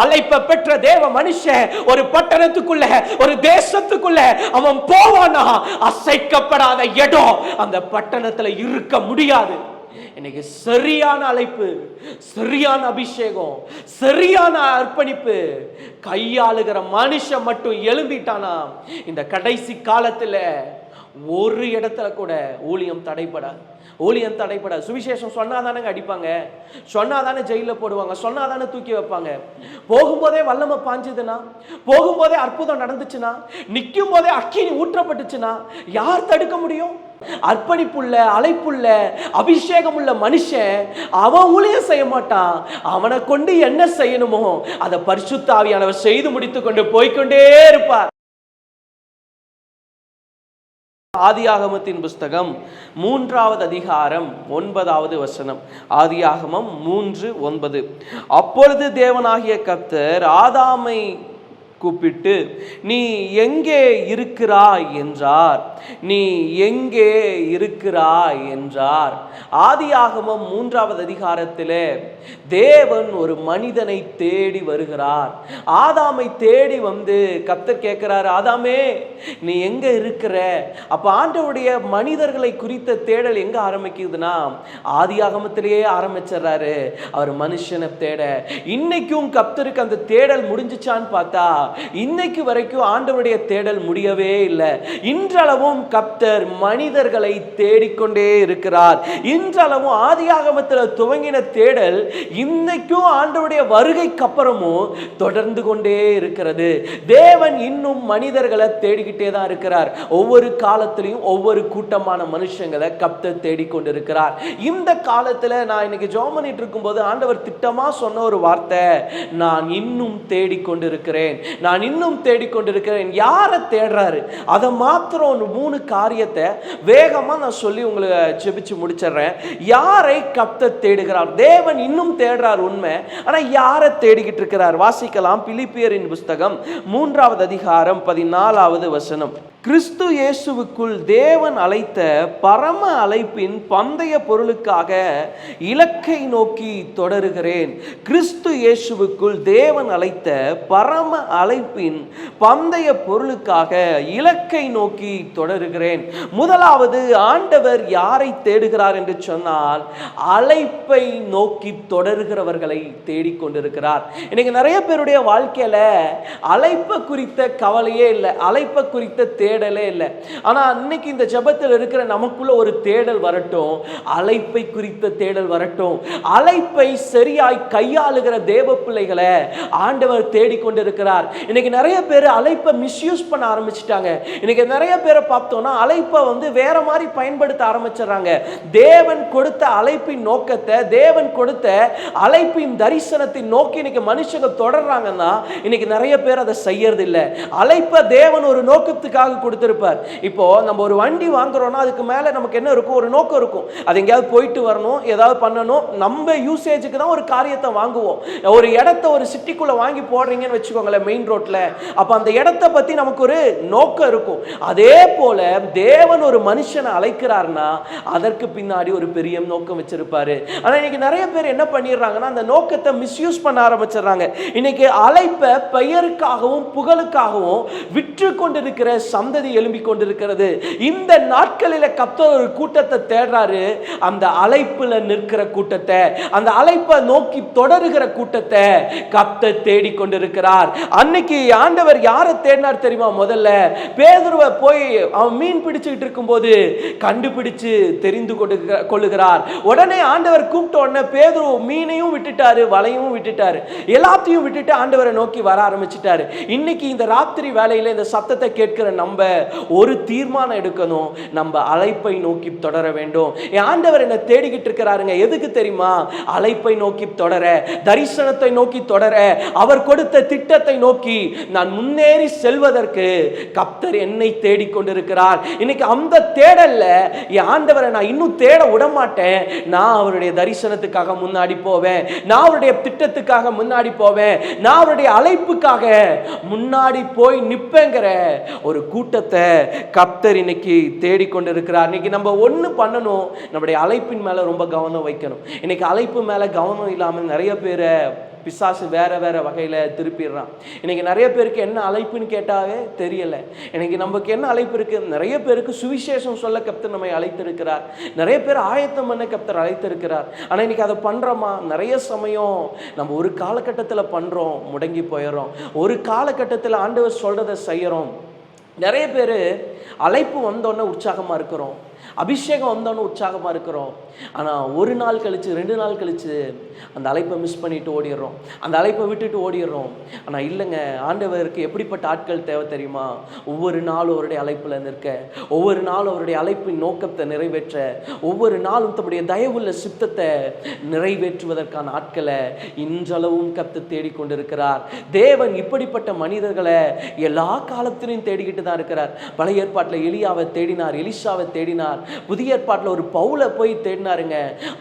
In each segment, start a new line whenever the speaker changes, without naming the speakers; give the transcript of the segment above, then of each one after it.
அழைப்ப பெற்ற தேவ மனுஷன் ஒரு பட்டணத்துக்குள்ள, ஒரு தேசத்துக்குள்ள அவன் போவானா, அசைக்கப்படாத இடம் அந்த பட்டணத்துல இருக்க முடியாது. இன்னைக்கு சரியான அழைப்பு, சரியான அபிஷேகம், சரியான அர்ப்பணிப்பு கையாளுகிற மனுஷன் மட்டும் எழும்பிட்டானா, இந்த கடைசி காலத்துல ஒரு இடத்துல கூட ஊழியம் தடைபடாது. ஊழியம் தடைபடாது. சுவிசேஷம் சொன்னாதானங்க அடிப்பாங்க, சொன்னாதானே ஜெயிலில் போடுவாங்க, சொன்னாதானே தூக்கி வைப்பாங்க. போகும்போதே வல்லமை பாஞ்சுதுன்னா, போகும்போதே அற்புதம் நடந்துச்சுன்னா, நிற்கும் போதே அக்கினி ஊற்றப்பட்டுச்சுன்னா யார் தடுக்க முடியும்? அர்ப்பணிப்புள்ள, அழைப்புள்ள, அபிஷேகம் உள்ள மனுஷன் அவன் ஊழியம் செய்ய மாட்டான். அவனை கொண்டு என்ன செய்யணுமோ அதை பரிசுத்த ஆவியானவர் செய்து முடித்து கொண்டு போய்கொண்டே இருப்பார். ஆதியாகமத்தின் புஸ்தகம் 3வது அதிகாரம் 9வது வசனம். ஆதியாகமம் 3:9. அப்பொழுது தேவனாகிய கர்த்தர் ஆதாமை கூப்பிட்டு, நீ எங்கே இருக்கிறாய் என்றார். நீ எங்கே இருக்கிறாய் என்றார். ஆதியாகமம் 3வது அதிகாரத்திலே தேவன் ஒரு மனிதனை தேடி வருகிறார். ஆதாமை தேடி வந்து கர்த்தர் கேட்கிறார், ஆதாமே நீ எங்க இருக்கிற? அப்ப ஆண்டவருடைய மனிதர்களை குறித்த தேடல் எங்க ஆரம்பிக்குதுன்னா, ஆதியாகமத்திலேயே ஆரம்பிச்சிடறாரு. அவர் மனுஷனை தேட. இன்னைக்கும் கர்த்தருக்கு அந்த தேடல் முடிஞ்சிச்சான்னு பார்த்தா இன்னைக்கு வரைக்கும் ஆண்டவருடைய தேடல் முடியவே இல்லை. இன்றளவும் கர்த்தர் மனிதர்களை தேடிக்கொண்டே இருக்கிறார். இன்றளவும் ஆதியாகமத்தில் துவங்கின தேடல் இன்னைக்கும் ஆண்டவருடைய வருகைக்கு அப்புறமும் தொடர்ந்து கொண்டே இருக்கிறது. தேவன் இன்னும் மனிதர்களை தேடிக்கிட்டே தான் இருக்கிறார். ஒவ்வொரு காலத்திலையும் ஒவ்வொரு கூட்டமான மனுஷங்களை கர்த்தர் தேடிக்கொண்டிருக்கிறார். இந்த காலத்துல நான் இன்னைக்கு ஜெபம் பண்ணிட்டு இருக்கும்போது ஆண்டவர் திட்டமா சொன்ன ஒரு வார்த்தை, நான் இன்னும் தேடிக்கொண்டிருக்கிறேன், நான் இன்னும் தேடிக்கொண்டிருக்கிறேன். யாரை தேடுறாரு? அதை மாத்திரம் 3 காரியத்தை வேகமா நான் சொல்லி உங்களுக்கு ஜெபிச்சு முடிச்சிடுறேன். யாரை கர்த்தர் தேடுகிறார்? தேவன் இன்னும் தேடுறார் உண்மை, ஆனா யாரை தேடிக்கிட்டு இருக்கிறார்? வாசிக்கலாம். பிலிப்பியரின் புஸ்தகம் 3வது அதிகாரம் 14வது வசனம். கிறிஸ்து இயேசுவுக்குள் தேவன் அழைத்த பரம அழைப்பின் பந்தய பொருளுக்காக இலக்கை நோக்கி தொடருகிறேன். கிறிஸ்து இயேசுவுக்குள் தேவன் அழைத்த பரம அழைப்பின் பந்தய பொருளுக்காக இலக்கை நோக்கி தொடருகிறேன். முதலாவது, ஆண்டவர் யாரை தேடுகிறார் என்று சொன்னால், அழைப்பை நோக்கி தொடருகிறவர்களை தேடிக்கொண்டிருக்கிறார். இன்னைக்கு நிறைய பேருடைய வாழ்க்கையில அழைப்பை குறித்த கவலையே இல்லை, அழைப்பை குறித்த தேடலே இல்லை. ஆனா இன்னைக்கு இந்த ஜெபத்தில் இருக்கிற நமக்குள்ள ஒரு தேடல் வரட்டும், அழைப்பை குறித்த தேடல் வரட்டும். அழைப்பை சரியாய் கையாளுகிற தேவ பிள்ளைகளை ஆண்டவர் தேடிக்கொண்டிருக்கிறார். இன்னைக்கு நிறைய பேர் அழைப்பை மிஸ்யூஸ் பண்ண ஆரம்பிச்சிட்டாங்க. இன்னைக்கு நிறைய பேரை பார்த்தோம்னா அழைப்பை வேற மாதிரி பயன்படுத்த ஆரம்பிச்சிடறாங்க. தேவன் கொடுத்த அழைப்பின் நோக்கத்தை, தேவன் கொடுத்த அழைப்பின் தரிசனத்தின் நோக்கி இன்னைக்கு மனுஷங்க தொடர்றாங்கன்னா இன்னைக்கு நிறைய பேர் அதை செய்யறது இல்லை. அழைப்பை தேவன் ஒரு நோக்கத்துக்காக கொடுத்திருப்பார். இப்போ நம்ம ஒரு வண்டி வாங்குறோம்னா அதுக்கு மேல நமக்கு என்ன இருக்கும்? ஒரு நோக்கம் இருக்கும். அது எங்கேயாவது போயிட்டு வரணும், ஏதாவது பண்ணணும், நம்ம யூசேஜுக்கு தான் ஒரு காரியத்தை வாங்குவோம். ஒரு இடத்த ஒரு சிட்டிக்குள்ள வாங்கி போடுறீங்கன்னு வச்சுக்கோங்களேன், மெயின் ரோட்ல, அப்ப அந்த இடத்தை பத்தி நமக்கு ஒரு நோக்கம் இருக்கும். அதே போல தேவன் ஒரு மனுஷனை அழைக்கிறார்னா அதற்கு பின்னாடி ஒரு பெரிய நோக்கம் வச்சிருப்பாரு. ஆனா இன்னைக்கு நிறைய பேர் என்ன பண்ணிடுறாங்கன்னா அந்த நோக்கத்தை மிஸ்யூஸ் பண்ண ஆரம்பிச்சிடறாங்க. இன்னைக்கு அழைப்பை பெயருக்காகவும் புகழுக்காகவும் விற்று கொண்டிருக்கிற சந்ததி எழும்பிக் கொண்டிருக்கிறது. இந்த நாட்களில் கர்த்தர் ஒரு கூட்டத்தை தேடுறாரு. அந்த அழைப்புல நிற்கிற கூட்டத்தை, அந்த அழைப்பை நோக்கி தொடருகிற கூட்டத்தை கர்த்தர் தேடிக்கொண்டிருக்கிறார். அன்னைக்கு ஆண்டவர் யாரை தேடினார் தெரியுமா? முதல்ல பேதுருவை போய் அவன் மீன் பிடிச்சுக்கிட்டு இருக்கும்போது கண்டுபிடிச்சு தெரிந்து கொள்ளுகிறார். உடனே ஆண்டவர் கூப்பிட்ட உடனே பேதுரு மீனையும் விட்டுட்டாரு, வலையும் விட்டுட்டாரு, எல்லாத்தையும் விட்டுட்டு ஆண்டவரை நோக்கி வர ஆரம்பிச்சிட்டாரு. இன்னைக்கு இந்த ராத்திரி வேளையில இந்த சத்தத்தை கேட்கிற நம்ம ஒரு தீர்மானம் எடுக்கணும். நம்ம அழைப்பை நோக்கி தொடர வேண்டும். ஆண்டவர் என்ன தேடிக்கிட்டு இருக்கிறாருங்க. எதுக்கு தெரியுமா? அழைப்பை நோக்கி தொடர, தரிசனத்தை நோக்கி தொடர, அவர் கொடுத்த திட்டத்தை நோக்கி நான் முன்னேறி செல்வதற்கு கர்த்தர் என்னை தேடிக்கொண்டிருக்கிறார். இன்னைக்கு அந்த தேடல்ல ஆண்டவரை நான் இன்னும் தேட விட மாட்டேன். நான் அவருடைய தரிசனத்துக்காக முன்னாடி போவேன், நான் அவருடைய திட்டத்துக்காக முன்னாடி போவேன், நான் அவருடைய அழைப்புக்காக முன்னாடி போய் நிப்பேங்கிற ஒரு கூட்டத்தை கர்த்தர் இன்னைக்கு தேடிக்கொண்டிருக்கிறார். இன்னைக்கு நம்ம ஒன்று பண்ணணும், நம்முடைய அழைப்பின் மேல ரொம்ப கவனம் வைக்கணும். இன்னைக்கு அழைப்பு மேல கவனம் இல்லாமல் நிறைய பேரை பிசாசு வேற வேற வகையில திருப்பிடுறான். இன்னைக்கு நிறைய பேருக்கு என்ன அழைப்புன்னு கேட்டாவே தெரியல. இன்னைக்கு நமக்கு என்ன அழைப்பு இருக்கு? நிறைய பேருக்கு சுவிசேஷம் சொல்ல கர்த்தர் நம்மை அழைத்திருக்கிறார். நிறைய பேர் ஆயத்தம் பண்ண கர்த்தர் அழைத்திருக்கிறார். ஆனா இன்னைக்கு அதை பண்றோமா? நிறைய சமயம் நம்ம ஒரு காலகட்டத்துல பண்றோம், முடங்கி போயிடுறோம். ஒரு காலகட்டத்தில் ஆண்டவர் சொல்றதை செய்யறோம். நிறைய பேர் அழைப்பு வந்தோடனே உற்சாகமா இருக்கிறோம், அபிஷேகம் வந்தோன்னு உற்சாகமாக இருக்கிறோம். ஆனால் ஒரு நாள் கழித்து 2 நாள் கழித்து அந்த அழைப்பை மிஸ் பண்ணிட்டு ஓடிடுறோம், அந்த அழைப்பை விட்டுட்டு ஓடிடுறோம். ஆனால் இல்லைங்க, ஆண்டவருக்கு எப்படிப்பட்ட ஆட்கள் தேவை தெரியுமா? ஒவ்வொரு நாளும் அவருடைய அழைப்பில் நிற்க, ஒவ்வொரு நாளும் அவருடைய அழைப்பின் நோக்கத்தை நிறைவேற்ற, ஒவ்வொரு நாளும் தம்முடைய தயவுள்ள சித்தத்தை நிறைவேற்றுவதற்கான ஆட்களை இன்றளவும் கர்த்தர் தேடிக்கொண்டிருக்கிறார். தேவன் இப்படிப்பட்ட மனிதர்களை எல்லா காலத்திலையும் தேடிக்கிட்டு தான் இருக்கிறார். பழைய ஏற்பாட்டில் எலியாவை தேடினார், எலிசாவை தேடினார். புதிய ஏற்பாட்டில் ஒரு பவுலை போய் தேடினாருங்க.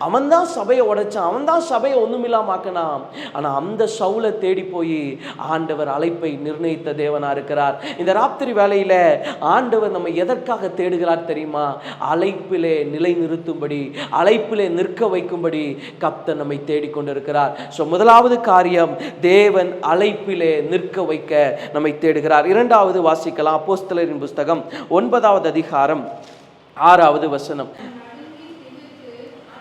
அவன் தான் சபையை உடைச்சான், அவன் தான் சபையை ஒண்ணுமில்லாமாக்கினான். ஆனா அந்த சவுலை தேடி போய் ஆண்டவர் அழைப்பை நிர்ணயித்த தேவனா இருக்கிறார். இந்த ராத்திரி வேளையில ஆண்டவர் நம்ம எதற்காக தேடுகிறார் தெரியுமா? அழைப்பிலே நிலை நிறுத்தும்படி, அழைப்பிலே நிற்க வைக்கும்படி கர்த்தர் நம்மை தேடிக்கொண்டிருக்கிறார். முதலாவது காரியம், தேவன் அழைப்பிலே நிற்க வைக்க நம்மை தேடுகிறார். இரண்டாவது வாசிக்கலாம். அப்போஸ்தலரின் புஸ்தகம் 9வது அதிகாரம் 6வது வசனம்.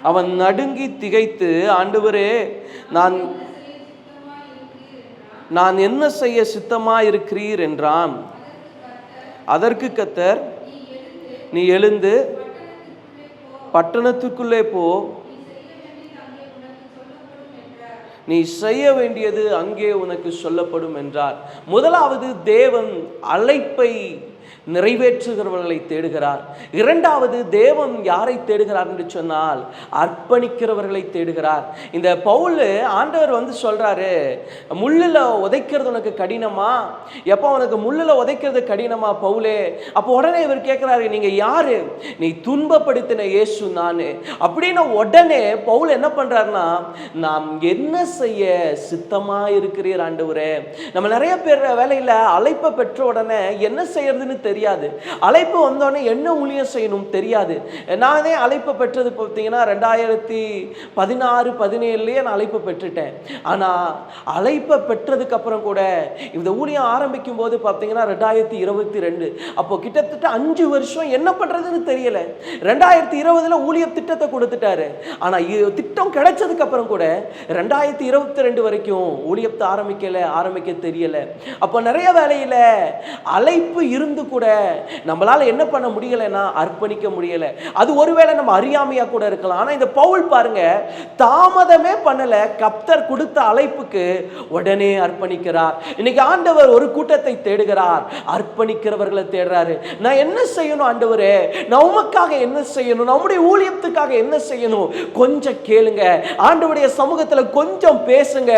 அவன் நடுங்கி திகைத்து, ஆண்டவரே, நான் என்ன செய்ய சித்தமாயிருக்கிறீர் என்றான். அதற்கு கர்த்தர், நீ எழுந்து பட்டணத்துக்குள்ளே போ, நீ செய்ய வேண்டியது அங்கே உனக்கு சொல்லப்படும் என்றார். முதலாவது, தேவன் அழைப்பை நிறைவேற்றுகிறவர்களை தேடுகிறார். இரண்டாவது, தேவன் யாரை தேடுகிறார் என்று சொன்னால் அர்ப்பணிக்கிறவர்களை தேடுகிறார். இந்த பவுல் ஆண்டவர் சொல்றாரு, முள்ளில் உதைக்கிறது உனக்கு கடினமா? எப்போ உனக்கு முள்ளில் உதைக்கிறது கடினமா பவுலே? அப்போ உடனே இவர் கேட்கிறாரு, நீங்க யாரு? நீ துன்பப்படுத்தின இயேசு நானு அப்படின்னு. உடனே பவுல் என்ன பண்றாருன்னா, நாம் என்ன செய்ய சித்தமா இருக்கிறீர் ஆண்டவரே. நம்ம நிறைய பேர் வேலையில அழைப்பை பெற்ற உடனே என்ன செய்யறதுன்னு தெரியாது. அழைப்பு வந்தோடனே என்ன ஊழியம் செய்யணும் தெரியாது. நானே அழைப்பு பெற்றது பார்த்தீங்கன்னா 2016-17 நான் அழைப்பு பெற்றுட்டேன். ஆனா அழைப்பை பெற்றதுக்கு அப்புறம் கூட இந்த ஊழியம் ஆரம்பிக்கும் போது பார்த்தீங்கன்னா 2022, அப்போ கிட்டத்தட்ட 5 வருஷம் என்ன பண்றதுன்னு தெரியல. 2020 ஊழிய திட்டத்தை கொடுத்துட்டாரு. ஆனா திட்டம் கிடைச்சதுக்கு அப்புறம் கூட 2022 வரைக்கும் ஊழியத்தை ஆரம்பிக்க தெரியல. அப்போ நிறைய வேலையில அழைப்பு இருந்து கூட நம்மளால என்ன பண்ண முடியலன்னா அர்ப்பணிக்க முடியல. அது ஒருவேளை நம்ம அறியாமையா கூட இருக்கலாம். ஆனா இந்த பவுல் பாருங்க, தாமதமே பண்ணல, கர்த்தர் கொடுத்த அழைப்புக்கு உடனே அர்ப்பணிக்கிறார். இன்னைக்கு ஆண்டவர் ஒரு கூட்டத்தை தேடுகிறார், அர்ப்பணிக்கிறவர்களை தேடுறாரு. நான் என்ன செய்யணும் ஆண்டவரே? நான் உமக்காக என்ன செய்யணும்? நம்முடைய ஊழியத்துக்காக என்ன செய்யணும்? கொஞ்சம் கேளுங்க, ஆண்டவருடைய சமூகத்துல கொஞ்சம் பேசுங்க.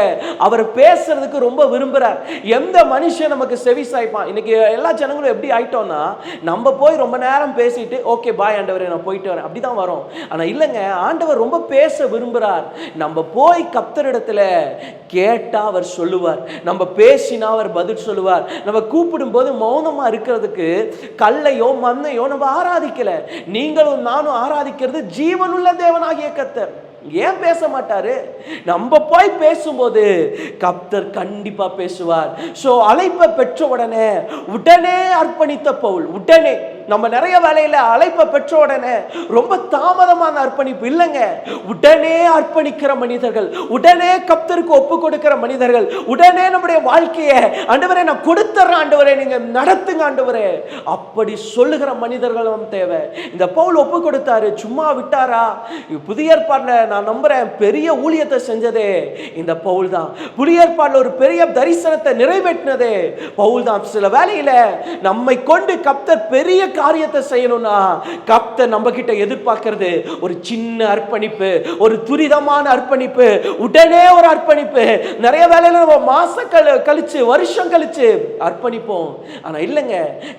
அவர் பேசுறதுக்கு ரொம்ப விரும்புறார். எந்த மனுஷன் நமக்கு செவி சாய்ப்பான்? இன்னைக்கு எல்லா ஜனங்களும் எப்படி ஆயிட்டோம்னா, நம்ம போய் ரொம்ப நேரம் பேசிட்டு ஓகே பாய் ஆண்டவரே நான் போயிட்டு வரேன் அப்படிதான் வரோம். ஆனா இல்லைங்க, ஆண்டவர் ரொம்ப பேச விரும்புறார். நம்ம போய் கர்த்தரிடத்துல கேட்டா அவர் சொல்லுவார், நம்ம பேசினா அவர் பதில் சொல்லுவார். நம்ம கூப்பிடும் போது மௌனமா இருக்கிறதுக்கு கல்லையோ மண்ணையோ நம்ம ஆராதிக்கல. நீங்களும் நானும் ஆராதிக்கிறது ஜீவனுள்ள தேவனாகிய கர்த்தர். ஏன் பேச மாட்டாரு? நம்ம போய் பேசும்போது கர்த்தர் கண்டிப்பா பேசுவார். சோ அழைப்பை பெற்ற உடனே அர்ப்பணித்த பவுல், உடனே நம்ம நிறைய வேலையில அழைப்பை பெற்ற உடனே ரொம்ப தாமதமான அர்ப்பணிப்பு இல்லைங்க. உடனே அர்ப்பணிக்கிற மனிதர்கள், உடனே கர்த்தருக்கு ஒப்பு கொடுக்கிற மனிதர்கள், உடனே நம்முடைய வாழ்க்கையை ஆண்டவரே நான் கொடுத்துறேன் ஆண்டவரே நீங்க நடத்துங்க ஆண்டவரே அப்படி சொல்லுகிற மனிதர்கள் தேவை. இந்த பவுல் ஒப்பு கொடுத்தாரு, சும்மா விட்டாரா? புதிய ஏற்பாடுல நான் நம்புறேன் பெரிய ஊழியத்தை செஞ்சதே இந்த பவுல் தான். புதிய ஏற்பாடுல ஒரு பெரிய தரிசனத்தை நிறைவேற்றினதே பவுல் தான். சில வேளையில நம்மை கொண்டு கர்த்தர் பெரிய காரியத்தை செய்யணும்னா கர்த்தர் நம்ம கிட்ட எதிர்பார்க்கிறது ஒரு சின்ன அர்ப்பணிப்பு, ஒரு துரிதமான அர்ப்பணிப்பு, உடனே ஒரு அர்ப்பணிப்பு. நிறைய வேளையில நம்ம மாசம் கழிச்சு வருஷம் கழிச்சு அர்ப்பணிப்போம். ஆனா இல்லைங்க,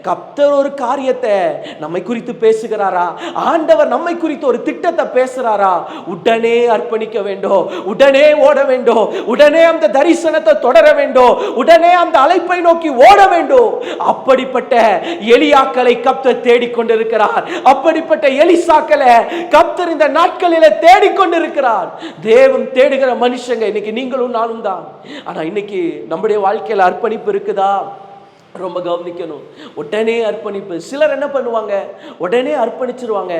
கர்த்தர் ஒரு காரியத்தை நம்மை குறித்து பேசுகிறாரா, ஆண்டவர் நம்மை குறித்து ஒரு திட்டத்தை பேசுறாரா, உடனே அர்ப்பணிக்க வேண்டும், உடனே ஓட வேண்டும், உடனே அந்த தரிசனத்தை தொடர வேண்டும், உடனே அந்த அழைப்பை நோக்கி ஓட வேண்டும். அப்படிப்பட்ட எலியாக்களை கர்த்தர் கர்த்தர் தேடிக்கொண்டிருக்கிறார். அப்படிப்பட்ட எலிசாக்களை கர்த்தர் இந்த நாட்களில தேடிக்கொண்டிருக்கிறார். தேவன் தேடுகிற மனுஷங்க இன்னைக்கு நீங்களும் நானும் தான். ஆனா இன்னைக்கு நம்முடைய வாழ்க்கையில அர்ப்பணிப்பு இருக்குதா? ரொம்ப கவனிக்கணும். உடனே அர்ப்பணிப்பு. சிலர் என்ன பண்ணுவாங்க, உடனே அர்ப்பணிச்சிருவாங்க,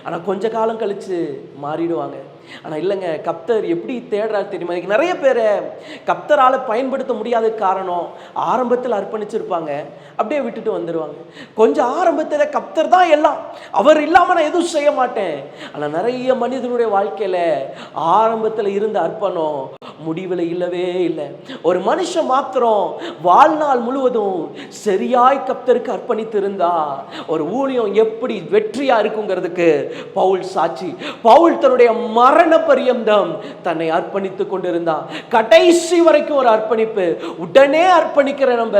ஆனால் கொஞ்ச காலம் கழிச்சு மாறிடுவாங்க. ஆனால் இல்லைங்க, கர்த்தர் எப்படி தேடுறாரு தெரியுமா? இன்னைக்கு நிறைய பேரை கர்த்தரால் பயன்படுத்த முடியாத காரணம், ஆரம்பத்தில் அர்ப்பணிச்சிருப்பாங்க, அப்படியே விட்டுட்டு வந்துடுவாங்க. கொஞ்சம் ஆரம்பத்தில் கர்த்தர் தான் எல்லாம், அவர் இல்லாமல் நான் எதுவும் செய்ய மாட்டேன். ஆனால் நிறைய மனிதனுடைய வாழ்க்கையில் ஆரம்பத்தில் இருந்த அர்ப்பணம் முடிவில் இல்லவே இல்லை. ஒரு மனுஷன் மாத்திரம் வாழ்நாள் முழுவதும் சரியாய் கர்த்தருக்கு அர்ப்பணித்து இருந்தா ஒரு ஊழியம் எப்படி வெற்றியா இருக்குங்கிறதுக்கு பவுல் சாட்சி. பவுல் தன்னுடைய மரண பரியந்தம் தன்னை அர்ப்பணித்துக் கொண்டிருந்தான். கடைசி வரைக்கும் ஒரு அர்ப்பணிப்பு. உடனே அர்ப்பணிக்கிற நம்ம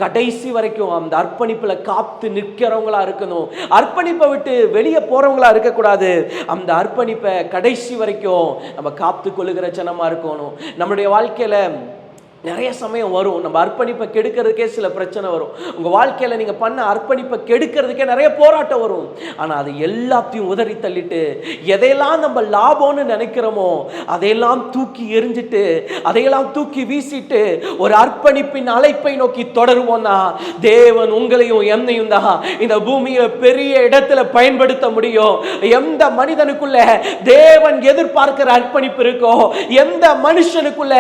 கடைசி வரைக்கும் அந்த அர்ப்பணிப்புல காத்து நிற்கிறவங்களா இருக்கணும். அர்ப்பணிப்பை விட்டு வெளியே போறவங்களா இருக்கக்கூடாது. அந்த அர்ப்பணிப்பை கடைசி வரைக்கும் நம்ம காத்து கொள்ளுகிற ஜனமா இருக்கணும். நம்மளுடைய வாழ்க்கையில நிறைய சமயம் வரும், நம்ம அர்ப்பணிப்பை கெடுக்கிறதுக்கே சில பிரச்சனை வரும். உங்கள் வாழ்க்கையில் நீங்கள் பண்ண அர்ப்பணிப்பை கெடுக்கிறதுக்கே நிறைய போராட்டம் வரும். ஆனால் அது எல்லாத்தையும் உதறி தள்ளிட்டு எதையெல்லாம் நம்ம லாபம்னு நினைக்கிறோமோ அதையெல்லாம் தூக்கி எரிஞ்சிட்டு அதையெல்லாம் தூக்கி வீசிட்டு ஒரு அர்ப்பணிப்பின் அழைப்பை நோக்கி தொடருவோம்னா தேவன் உங்களையும் என்னையும் தான் இந்த பூமியை பெரிய இடத்துல பயன்படுத்த முடியும். எந்த மனிதனுக்குள்ள தேவன் எதிர்பார்க்கிற அர்ப்பணிப்பு இருக்கோ, எந்த மனுஷனுக்குள்ள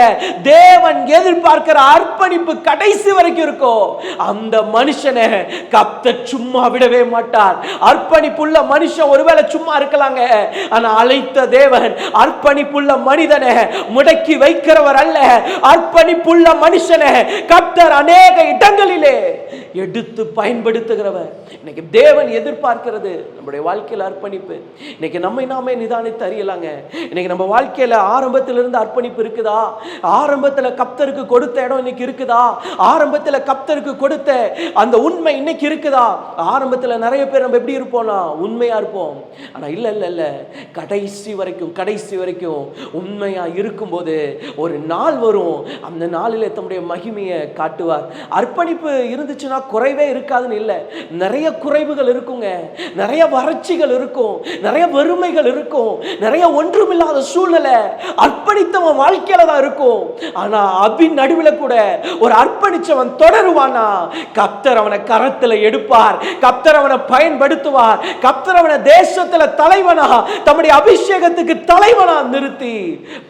தேவன் பார்க்கிற அர்ப்பணிப்பு கடைசி வரைக்கும் இருக்கும், அந்த மனுஷனை கர்த்தர் சும்மா விடவே மாட்டார். அர்ப்பணிப்புள்ள மனுஷன் ஒருவேளை சும்மா இருக்கலாங்க, ஆனா அழைத்த தேவன் அர்ப்பணிப்புள்ள மனிதனை முடக்கி வைக்கிறவர் அல்ல. அர்ப்பணிப்புள்ள மனுஷனை கர்த்தர் அநேக இடங்களிலே எடுத்து பயன்படுத்துகிறவர். இன்னைக்கு தேவன் எதிர்பார்க்கிறது நம்முடைய வாழ்க்கையில் அர்ப்பணிப்பு. இன்னைக்கு நம்மை நாமே நிதானித்து அறியலாங்க. இன்னைக்கு நம்ம வாழ்க்கையில ஆரம்பத்திலிருந்து அர்ப்பணிப்பு இருக்குதா? ஆரம்பத்தில் கர்த்தருக்கு கொடுத்த இடம் இன்னைக்கு இருக்குதா? ஆரம்பத்தில் கர்த்தருக்கு கொடுத்த அந்த உண்மை இன்னைக்கு இருக்குதா? ஆரம்பத்தில் நிறைய பேர் நம்ம எப்படி இருப்போம்னா உண்மையா இருப்போம். ஆனா இல்ல இல்ல இல்ல, கடைசி வரைக்கும் உண்மையா இருக்கும்போது ஒரு நாள் வரும், அந்த நாளிலே தம்முடைய மகிமையை காட்டுவார். அர்ப்பணிப்பு இருந்துச்சுன்னா குறைவே இருக்காதுன்னு இல்லை, நிறைய குறைவுகள் இருக்குங்க, நிறைய வறட்சிகள் இருக்கும், நிறைய வறுமைகள் இருக்கும், நிறைய ஒன்றுமில்லாத சூழ்நிலை அர்ப்பணித்தவன் வாழ்க்கையில தான் இருக்கும். ஆனா அபின் நடுவில் கூட ஒரு அர்ப்பணிச்சவன் தொடருவானா கர்த்தர் அவனை கரத்துல எடுப்பார், கர்த்தர் அவனை பயன்படுத்துவார், கர்த்தர் அவனை தேசத்துல தலைவனா தம்முடைய அபிஷேகத்துக்கு தலைவனா நிறுத்தி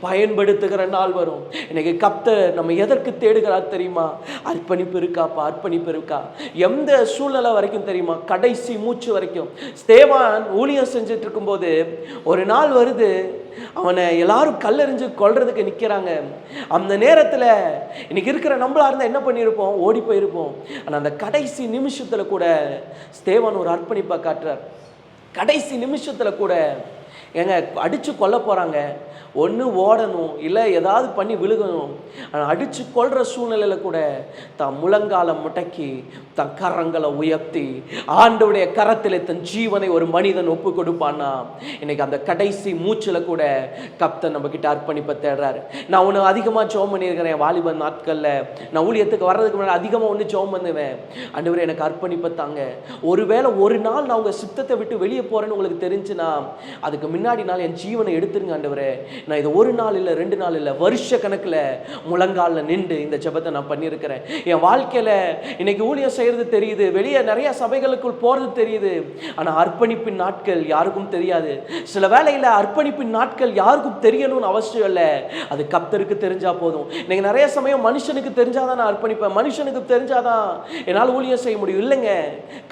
பயன்படுத்துகிற நாள் வரும். இன்னைக்கு கர்த்தர் நம்ம எதற்கு தேடுகிறார் தெரியுமா? அர்ப்பணிப்பு இருக்காப்பா, அர்ப்பணிப்பு இருக்கா? எந்த சூழ்நிலை வரைக்கும் தெரியுமா? கடைசி மூச்சு வரைக்கும். ஸ்தேவான் ஊழியம் செஞ்சுட்டு இருக்கும்போது ஒரு நாள் வருது, அவனை எல்லாரும் கல்லெறிஞ்சு கொல்றதுக்கு நிற்கிறாங்க. அந்த நேரத்தில் இன்னைக்கு இருக்கிற நம்மளா இருந்தால் என்ன பண்ணியிருப்போம்? ஓடி போயிருப்போம். ஆனால் அந்த கடைசி நிமிஷத்தில் கூட ஸ்தேவான் ஒரு அர்ப்பணிப்பை காட்டுறார். கடைசி நிமிஷத்தில் கூட ஏங்க அடித்து கொல்ல போகிறாங்க, ஒன்று ஓடணும் இல்லை ஏதாவது பண்ணி விழுகணும். ஆனால் அடித்து கொள்கிற சூழ்நிலையில் கூட தான் முழங்காலம் முடக்கி தன் கரங்களை உயர்த்தி ஆண்டவருடைய கரத்தில் தன் ஜீவனை ஒரு மனிதன் ஒப்பு கொடுப்பான்னா இன்னைக்கு அந்த கடைசி மூச்சில் கூட கர்த்தர் நம்ம கிட்ட அர்ப்பணிப்பை தேடுறாரு. நான் ஒன்று அதிகமாக ஜெபம் பண்ணியிருக்கிறேன் வாலிபன் நாட்களில். நான் ஊழியத்துக்கு வர்றதுக்கு முன்னாடி அதிகமாக ஒன்று ஜெபம் பண்ணுவேன், ஆண்டவரே எனக்கு அர்ப்பணிப்பை தாங்க. ஒருவேளை ஒரு நாள் நான் உங்கள் சித்தத்தை விட்டு வெளியே போகிறேன்னு உங்களுக்கு தெரிஞ்சுன்னா அதுக்கு முன்னாடி நாள் என் ஜீவனை எடுத்துருங்க ஆண்டவரே. நான் இது ஒரு நாள் இல்லை, 2 நாள் இல்லை, வருஷ கணக்கில் முழங்காலில் நின்று இந்த ஜெபத்தை நான் பண்ணியிருக்கிறேன். என் வாழ்க்கையில் இன்னைக்கு ஊழியம் செய்கிறது தெரியுது, வெளியே நிறைய சபைகளுக்குள் போகிறது தெரியுது, ஆனால் அர்ப்பணிப்பின் நாட்கள் யாருக்கும் தெரியாது. சில வேளையில் அர்ப்பணிப்பின் நாட்கள் யாருக்கும் தெரியணும்னு அவசியம் இல்லை, அது கர்த்தருக்கு தெரிஞ்சா போதும். இன்னைக்கு நிறைய சமயம் மனுஷனுக்கு தெரிஞ்சாதான் நான் அர்ப்பணிப்பேன், மனுஷனுக்கு தெரிஞ்சாதான் என்னால் ஊழியம் செய்ய முடியும். இல்லைங்க,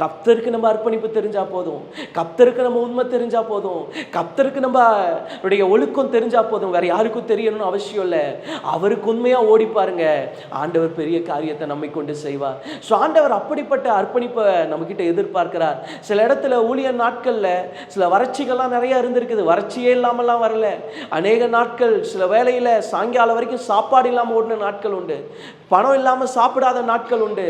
கர்த்தருக்கு நம்ம அர்ப்பணிப்பு தெரிஞ்சா போதும், கர்த்தருக்கு நம்ம உண்மை தெரிஞ்சா போதும், கர்த்தருக்கு நம்மளுடைய ஒழுக்கம் தெரிஞ்சா போதும், வேற யாருக்கும் தெரியணும்னு அவசியம் இல்லை. அவருக்கு உண்மையா ஓடி பாருங்க, ஆண்டவர் பெரிய காரியத்தை நம்மை கொண்டு செய்வார். ஸோ ஆண்டவர் அப்படிப்பட்ட அர்ப்பணிப்பை நம்ம கிட்ட எதிர்பார்க்கிறார். சில இடத்துல ஊழிய நாட்கள்ல சில வறட்சிகள்லாம் நிறைய இருந்திருக்குது, வறட்சியே இல்லாமலாம் வரல. அநேக நாட்கள் சில வேளையில சாயங்காலம் வரைக்கும் சாப்பாடு இல்லாமல் ஓடின நாட்கள் உண்டு, பணம் இல்லாமல் சாப்பிடாத நாட்கள் உண்டு.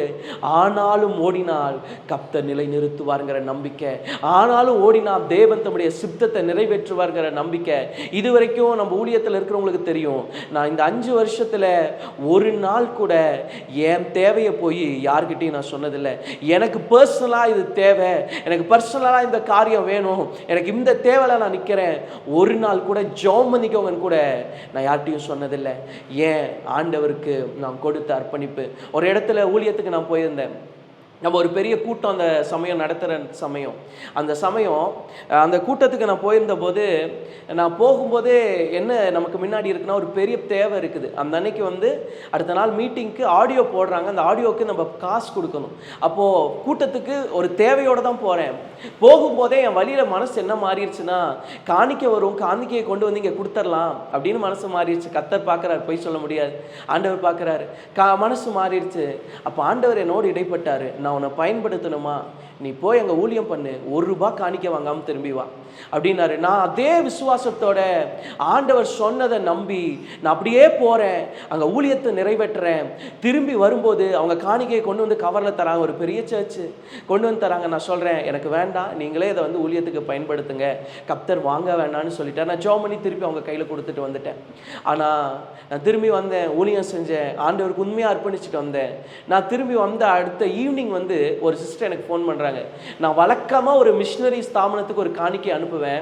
ஆனாலும் ஓடினால் கர்த்தர் நிலை நிறுத்துவார்ங்கிற நம்பிக்கை, ஆனாலும் ஓடினால் தேவன் தம்முடைய சித்தத்தை நிறைவேற்றுவார்ங்கிற நம்பிக்கை. இதுவரைக்கும் வரைக்கும் நம்ம ஊழியத்தில் இருக்கிறவங்களுக்கு தெரியும், நான் இந்த 5 வருஷத்தில் ஒரு நாள் கூட என் தேவையை போய் யார்கிட்டையும் நான் சொன்னதில்லை. எனக்கு பர்சனலாக இது தேவை, எனக்கு பர்சனலாக இந்த காரியம் வேணும், எனக்கு இந்த தேவையில் நான் நிற்கிறேன், ஒரு நாள் கூட ஜெபம் பண்ணிக்கோங்கன்னு கூட நான் யார்கிட்டையும் சொன்னதில்லை. ஏன்? ஆண்டவருக்கு நான் கொடுத்த அர்ப்பணிப்பு. ஒரு இடத்துல ஊழியத்துக்கு நான் போயிருந்தேன். நம்ம ஒரு பெரிய கூட்டம் அந்த சமயம் நடத்துகிற சமயம், அந்த கூட்டத்துக்கு நான் போயிருந்த போது, நான் போகும்போதே என்ன நமக்கு முன்னாடி இருக்குன்னா ஒரு பெரிய தேவை இருக்குது. அந்த அன்னைக்கு அடுத்த நாள் மீட்டிங்க்கு ஆடியோ போடுறாங்க. அந்த ஆடியோவுக்கு நம்ம காசு கொடுக்கணும். அப்போது கூட்டத்துக்கு ஒரு தேவையோடு தான் போகிறேன். போகும்போதே என் வழியில் மனசு என்ன மாறிடுச்சுன்னா, காணிக்கை வரும், காணிக்கையை கொண்டு வந்து இங்கே கொடுத்துடலாம் அப்படின்னு மனசு மாறிடுச்சு. கர்த்தர் பார்க்குறாரு, போய் சொல்ல முடியாது, ஆண்டவர் பார்க்குறாரு. மனசு மாறிடுச்சு. அப்போ ஆண்டவர் என்னோடு இடைப்பட்டார். நான் உன்னை பயன்படுத்தணுமா, நீ போய் அங்கே ஊழியம் பண்ணு, ₹1 காணிக்க வாங்காமல் திரும்பி வா அப்படின்னாரு. நான் அதே விசுவாசத்தோட ஆண்டவர் சொன்னதை நம்பி நான் அப்படியே போகிறேன், அங்கே ஊழியத்தை நிறைவேற்றுறேன். திரும்பி வரும்போது அவங்க காணிக்கையை கொண்டு வந்து கவரில் தராங்க. ஒரு பெரிய சர்ச்சு கொண்டு வந்து தராங்க. நான் சொல்கிறேன், எனக்கு வேண்டாம், நீங்களே இதை ஊழியத்துக்கு பயன்படுத்துங்க, கர்த்தர் வாங்க வேண்டான்னு சொல்லிட்டேன். நான் ஜெபம் பண்ணி திருப்பி அவங்க கையில் கொடுத்துட்டு வந்துட்டேன். ஆனால் நான் திரும்பி வந்தேன், ஊழியம் செஞ்சேன், ஆண்டவருக்கு உண்மையாக அர்ப்பணிச்சுட்டு வந்தேன். நான் திரும்பி வந்த அடுத்த ஈவினிங் ஒரு சிஸ்டர் எனக்கு ஃபோன் பண்ணுறாங்க. நான் வழக்கமாக ஒரு மிஷினரி ஸ்தாபனத்துக்கு ஒரு காணிக்கை அனுப்புவேன்.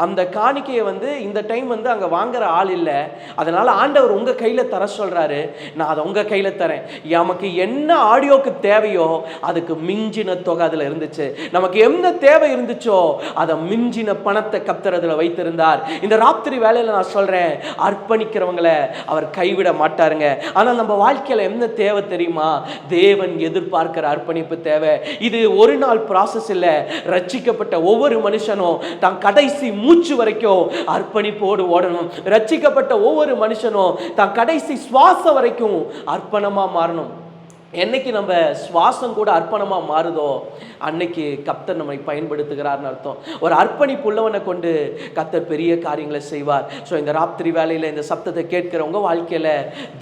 அந்த காணிக்கையை இந்த டைம் அங்கே வாங்குற ஆள் இல்லை, அதனால் ஆண்டவர் உங்கள் கையில் தர சொல்கிறாரு, நான் அதை உங்கள் கையில் தரேன். நமக்கு என்ன ஆடியோக்கு தேவையோ அதுக்கு மிஞ்சின தொகை அதில் இருந்துச்சு. நமக்கு என்ன தேவை இருந்துச்சோ அதை மிஞ்சின பணத்தை கர்த்தர் அதில் வைத்திருந்தார். இந்த ராத்திரி வேலையில் நான் சொல்கிறேன், அர்ப்பணிக்கிறவங்களை அவர் கைவிட மாட்டாருங்க. ஆனால் நம்ம வாழ்க்கையில் என்ன தேவை தெரியுமா? தேவன் எதிர்பார்க்கிற அர்ப்பணிப்பு தேவை. இது ஒரு நாள் ப்ராசஸ் இல்லை. ரட்சிக்கப்பட்ட ஒவ்வொரு மனுஷனும் தான் கடைசி மூச்சு வரைக்கும் அர்ப்பணிப்போடு ஓடணும். ரட்சிக்கப்பட்ட ஒவ்வொரு மனுஷனும் தான் கடைசி சுவாசம் வரைக்கும் அர்ப்பணமா மாறணும். என்னைக்கு நம்ம சுவாசம் கூட அர்ப்பணமாக மாறுதோ அன்னைக்கு கர்த்தர் நம்மை பயன்படுத்துகிறார்னு அர்த்தம். ஒரு அர்ப்பணிப்பு உள்ளவனை கொண்டு கர்த்தர் பெரிய காரியங்களை செய்வார். ஸோ இந்த ராத்திரி வேலையில் இந்த சப்தத்தை கேட்கிறவங்க வாழ்க்கையில்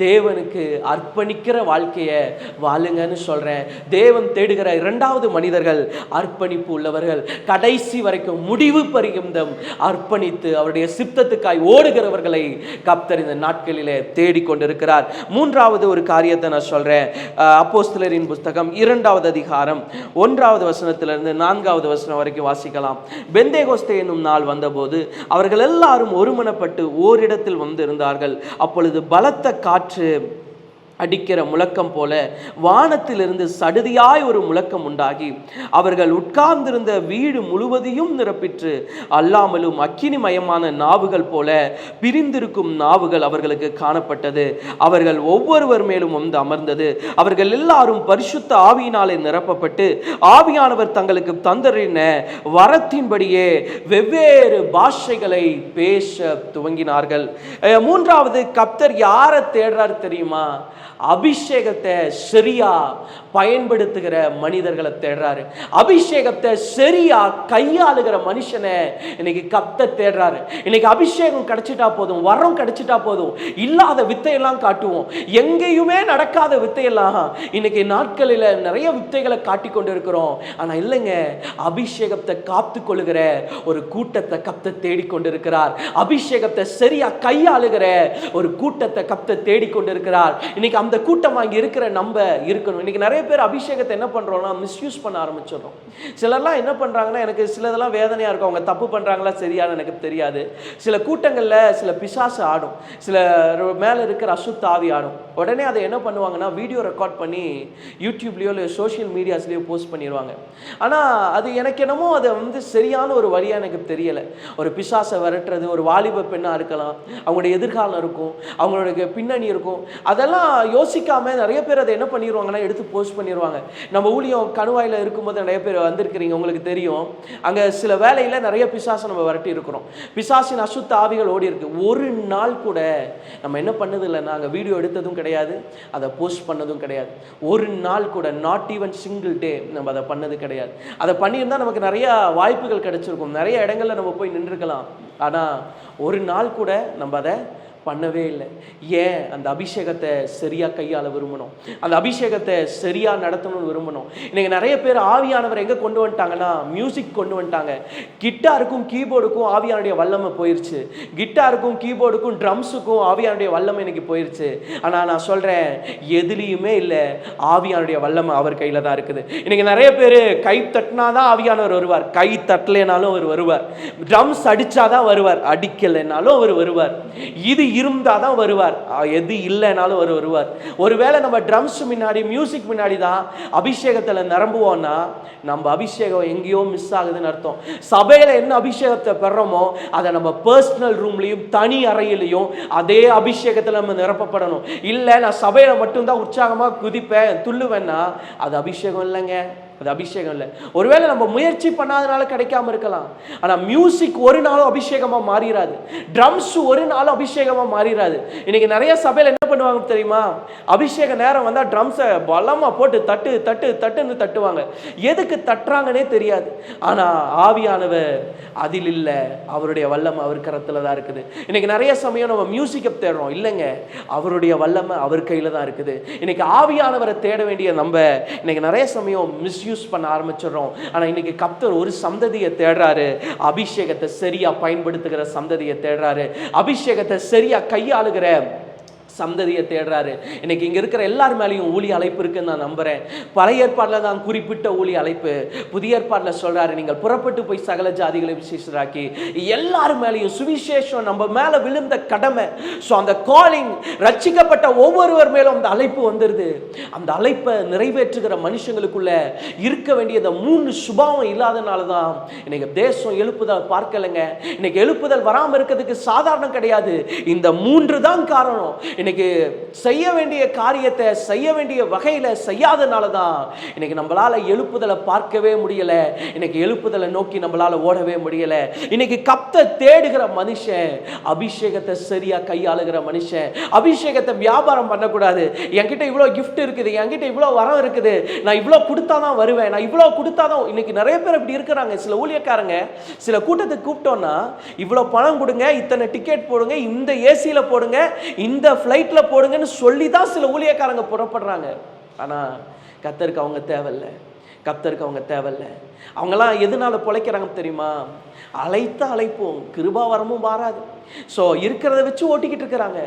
தேவனுக்கு அர்ப்பணிக்கிற வாழ்க்கையை வாழுங்கன்னு சொல்கிறேன். தேவன் தேடுகிற 2வது மனிதர்கள் அர்ப்பணிப்பு உள்ளவர்கள். கடைசி வரைக்கும் முடிவு பரியந்தம் அர்ப்பணித்து அவருடைய சித்தத்துக்காய் ஓடுகிறவர்களை கர்த்தர் இந்த நாட்களிலே தேடிக்கொண்டிருக்கிறார். 3வது ஒரு காரியத்தை நான் சொல்கிறேன். அப்போஸ்தலரின் புத்தகம் 2வது அதிகாரம் 1வது வசனத்திலிருந்து 4வது வசனம் வரைக்கும் வாசிக்கலாம். பெந்தேகோஸ்தே என்னும் நாள் வந்தபோது அவர்கள் எல்லாரும் ஒருமனப்பட்டு ஓரிடத்தில் இருந்தார்கள். அப்பொழுது பலத்த காற்று அடிக்கிற முழக்கம் போல வானத்திலிருந்து சடுதியாய் ஒரு முழக்கம் உண்டாகி அவர்கள் உட்கார்ந்திருந்த வீடு முழுவதையும் நிரப்பிற்று. அல்லாமலும் அக்கினிமயமான நாவுகள் போல பிரிந்திருக்கும் நாவுகள் அவர்களுக்கு காணப்பட்டது. அவர்கள் ஒவ்வொருவர் மேலும் அமர்ந்தது. அவர்கள் எல்லாரும் பரிசுத்த ஆவியினாலே நிரப்பப்பட்டு ஆவியானவர் தங்களுக்கு தந்தரின வரத்தின்படியே வெவ்வேறு பாஷைகளை பேச துவங்கினார்கள். 3வது கர்த்தர் யாரை தேடுறார் தெரியுமா? அபிஷேகத்தை சரியா பயன்படுத்துகிற மனிதர்களை தேடுறாரு. அபிஷேகத்தை சரியா கையாளுகிற மனுஷனை இன்னைக்கு கர்த்தர் தேடுறாரு. இன்னைக்கு அபிஷேகம் கிடைச்சிட்டா போதும், வரம் கிடைச்சிட்டா போதும், இல்லாத வித்தையெல்லாம் காட்டுவோம். எங்கேயுமே நடக்காத வித்தையெல்லாம் இன்னைக்கு நாட்களில் நிறைய வித்தைகளை காட்டி கொண்டு இருக்கிறோம். ஆனா இல்லைங்க, அபிஷேகத்தை காத்து கொள்ளுகிற ஒரு கூட்டத்தை கர்த்தர் தேடிக்கொண்டிருக்கிறார். அபிஷேகத்தை சரியா கையாளுகிற ஒரு கூட்டத்தை கர்த்தர் தேடிக்கொண்டிருக்கிறார். இன்னைக்கு அந்த கூட்டம் அங்கே இருக்கிற நம்ம இருக்கணும். இன்னைக்கு நிறைய பேர் அபிஷேகத்தை என்ன பண்றோம்னா மிஸ்யூஸ் பண்ண ஆரம்பிச்சிடறோம். சிலர்லாம் என்ன பண்றாங்கன்னா, எனக்கு சிலதெல்லாம் வேதனையா இருக்கும். அவங்க தப்பு பண்றாங்களா சரியான எனக்கு தெரியாது. சில கூட்டங்கள்ல சில பிசாசு ஆடும், சில மேல இருக்கிற அசுத்த ஆவி ஆடும். உடனே அதை என்ன பண்ணுவாங்கன்னா வீடியோ ரெக்கார்ட் பண்ணி யூடியூப்லயோ இல்லை சோஷியல் மீடியாஸ்லயோ போஸ்ட் பண்ணிடுவாங்க. ஆனா அது எனக்கு என்னமோ அது சரியான ஒரு வழியா எனக்கு தெரியல. ஒரு பிசாசை விரட்டுறது, ஒரு வாலிப பெண்ணா இருக்கலாம், அவங்களுடைய எதிர்காலம் இருக்கும், அவங்களுடைய பின்னணி இருக்கும், அதெல்லாம் யோசிக்காம நிறைய பேர் அதை என்ன பண்ணிடுவாங்கன்னா எடுத்து போஸ்ட் பண்ணிடுவாங்க. நம்ம ஊழியம் கணுவாயில் இருக்கும்போது நிறைய பேர் வந்திருக்கிறீங்க, உங்களுக்கு தெரியும். அங்கே சில வேலையில் நிறைய பிசாசை நம்ம விரட்டி இருக்கிறோம். பிசாசின் அசுத்த ஆவிகள் ஓடி இருக்கு. ஒரு நாள் கூட நம்ம என்ன பண்ணது இல்லைன்னா அங்கே வீடியோ எடுத்ததும் கிடையாது, அதை போஸ்ட் பண்ணதும் கிடையாது. ஒரு நாள் கூட, நாட் ஈவன் சிங்கிள் டே நம்ம அதை பண்ணது கிடையாது. அதை பண்ணியிருந்தால் நமக்கு நிறைய வாய்ப்புகள் கிடைச்சிருக்கும், நிறைய இடங்கள்ல நம்ம போய் நின்றுக்கலாம். ஆனால் ஒரு நாள் கூட நம்ம அதை பண்ணவே இல்லை. ஏன்? அந்த அபிஷேகத்தை சரியாக கையாள விரும்பணும், அந்த அபிஷேகத்தை சரியாக நடத்தணும்னு விரும்பணும். இன்னைக்கு நிறைய பேர் ஆவியானவர் எங்கே கொண்டு வந்துட்டாங்கன்னா மியூசிக் கொண்டு வந்துட்டாங்க. கிட்டாருக்கும் கீபோர்டுக்கும் ஆவியானுடைய வல்லமை போயிருச்சு, கிட்டாருக்கும் கீபோர்டுக்கும் ட்ரம்ஸுக்கும் ஆவியானுடைய வல்லமை இன்னைக்கு போயிருச்சு. ஆனால் நான் சொல்கிறேன், எதுலேயுமே இல்லை, ஆவியானுடைய வல்லமை அவர் கையில் தான் இருக்குது. இன்னைக்கு நிறைய பேர் கை தட்டினா தான் ஆவியானவர் வருவார், கை தட்டலைனாலும் அவர் வருவார். ட்ரம்ஸ் அடித்தாதான் வருவார், அடிக்கலைனாலும் அவர் வருவார். இது இருந்தால் தான் வருவார், எது இல்லைனாலும் அவர் வருவார். ஒருவேளை நம்ம ட்ரம்ஸ் முன்னாடி மியூசிக் முன்னாடி தான் அபிஷேகத்தில் நிரம்புவோம்னா நம்ம அபிஷேகம் எங்கேயோ மிஸ் ஆகுதுன்னு அர்த்தம். சபையில் என்ன அபிஷேகத்தை பெறோமோ அதை நம்ம பர்சனல் ரூம்லையும் தனி அறையிலையும் அதே அபிஷேகத்தில் நம்ம நிரப்பப்படணும். இல்லை நான் சபையில் மட்டும்தான் உற்சாகமாக குதிப்பேன் துள்ளுவேன்னா அது அபிஷேகம் இல்லைங்க, அது அபிஷேகம் இல்லை. ஒருவேளை நம்ம முயற்சி பண்ணாதனால கிடைக்காம இருக்கலாம். ஆனால் மியூசிக் ஒரு நாளும் அபிஷேகமாக மாறிடாது, ட்ரம்ஸ் ஒரு நாளும் அபிஷேகமாக மாறிடாது. இன்னைக்கு நிறைய சபையில் என்ன பண்ணுவாங்க தெரியுமா? அபிஷேக நேரம் வந்தால் ட்ரம்ஸை பலமாக போட்டு தட்டு தட்டு தட்டுன்னு தட்டுவாங்க. எதுக்கு தட்டுறாங்கன்னே தெரியாது. ஆனால் ஆவியானவர் அதில் இல்லை, அவருடைய வல்லமை அவர் கரத்தில் தான் இருக்குது. இன்னைக்கு நிறைய சமயம் நம்ம மியூசிக்கை தேடுறோம், இல்லைங்க, அவருடைய வல்லமை அவர் கையில் தான் இருக்குது. இன்னைக்கு ஆவியானவரை தேட வேண்டிய நம்ம இன்னைக்கு நிறைய சமயம் மிஸ்யூஸ் பண்ண ஆரம்பிச்சிடறோம். ஆனால் இன்னைக்கு கர்த்தர் ஒரு சந்ததியை தேடுறாரு, அபிஷேகத்தை சரியா பயன்படுத்துகிற சந்ததியை தேடுறாரு, அபிஷேகத்தை சரியா கையாளுகிற சந்ததியை தேடுறாரு. இன்னைக்கு இங்கே இருக்கிற எல்லார் மேலேயும் ஊழிய அழைப்பு இருக்குன்னு நான் நம்புகிறேன். பழைய ஏற்பாட்டில் தான் குறிப்பிட்ட ஊழிய அழைப்பு, புதிய ஏற்பாட்டில் சொல்கிறாரு, நீங்கள் புறப்பட்டு போய் சகல ஜாதிகளை விசேஷராக்கி. எல்லார் மேலேயும் சுவிசேஷம் நம்ம மேலே விழுந்த கடமை. ஸோ அந்த காலிங், ரட்சிக்கப்பட்ட ஒவ்வொருவர் மேலும் அந்த அழைப்பு வந்துடுது. அந்த அழைப்பை நிறைவேற்றுகிற மனுஷங்களுக்குள்ள இருக்க வேண்டிய இந்த 3 சுபாவம் இல்லாதனால தான் இன்னைக்கு தேசம் எழுப்புதல் பார்க்கலைங்க. இன்னைக்கு எழுப்புதல் வராமல் இருக்கிறதுக்கு சாதாரணம் கிடையாது, இந்த 3 தான் காரணம். இன்னைக்கு செய்ய வேண்டிய காரியத்தை செய்ய வேண்டிய வகையில் செய்யாதனால தான் இன்னைக்கு நம்மளால எழுப்புதலை பார்க்கவே முடியல, இன்னைக்கு எழுப்புதலை நோக்கி நம்மளால ஓடவே முடியல. இன்னைக்கு கர்த்தர் தேடுகிற மனுஷன் அபிஷேகத்தை சரியா கையாளுகிற மனுஷன். அபிஷேகத்தை வியாபாரம் பண்ணக்கூடாது. என்கிட்ட இவ்வளோ கிஃப்ட் இருக்குது, என்கிட்ட இவ்வளோ வரம் இருக்குது, நான் இவ்வளோ கொடுத்தா தான் வருவேன், நான் இவ்வளோ கொடுத்தா தான். இன்னைக்கு நிறைய பேர் இப்படி இருக்கிறாங்க. சில ஊழியக்காரங்க சில கூட்டத்துக்கு கூப்பிட்டோன்னா இவ்வளோ பணம் கொடுங்க, இத்தனை டிக்கெட் போடுங்க, இந்த ஏசியில் போடுங்க, இந்த ஃப்ளைட்டில் போடுங்கன்னு சொல்லி தான் சில ஊழியக்காரங்க புறப்படுறாங்க. ஆனால் கர்த்தருக்கு அவங்க தேவையில்லை, கர்த்தருக்கு அவங்க தேவையில்லை. அவங்கெல்லாம் எதனால பிழைக்கிறாங்க தெரியுமா? அழைத்த அழைப்போம், கிருபாவரமும் மாறாது. ஸோ இருக்கிறத வச்சு ஓட்டிக்கிட்டு இருக்கிறாங்க,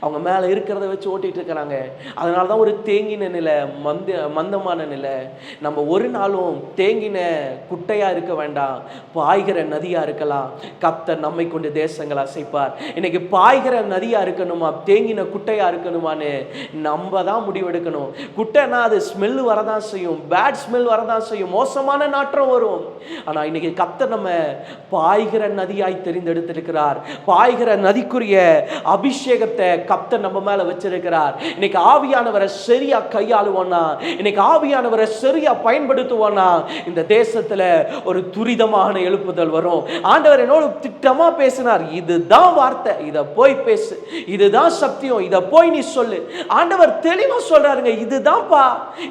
அவங்க மேலே இருக்கிறத வச்சு ஓட்டிகிட்டு இருக்கிறாங்க. அதனால தான் ஒரு தேங்கின நிலை, மந்தமான நிலை. நம்ம ஒரு நாளும் தேங்கின குட்டையாக இருக்க வேண்டாம், பாய்கிற நதியாக இருக்கலாம். கர்த்தர் நம்மை கொண்டு தேசங்களை அசைப்பார். இன்னைக்கு பாய்கிற நதியாக இருக்கணுமா, தேங்கின குட்டையாக இருக்கணுமான்னு நம்ம தான் முடிவெடுக்கணும். குட்டைனா அது ஸ்மெல் வரதான் செய்யும், பேட் ஸ்மெல் வரதான் செய்யும், மோசமான நாற்றம் வரும். ஆனால் இன்னைக்கு கர்த்தர் நம்ம பாய்கிற நதியாய் தெரிந்தெடுத்திருக்கிறார். பாய்கிற நதிக்குரிய அபிஷேகத்தை கர்த்தர் நம்ம மேல வச்சிருக்கிறார். இன்னைக்கு ஆவியானவரை சரியா கையாளுவோம்னா, இன்னைக்கு ஆவியானவரை சரியா பயன்படுத்துவோம்னா இந்த தேசத்துல ஒரு துரிதமான எழுப்புதல் வரும். ஆண்டவர் என்னோட திட்டமா பேசினார், இதுதான் வார்த்தை, இதை போய் பேசு, இதுதான் சத்தியம், இதை போய் நீ சொல்லு. ஆண்டவர் தெளிவா சொல்றாருங்க, இதுதான்ப்பா.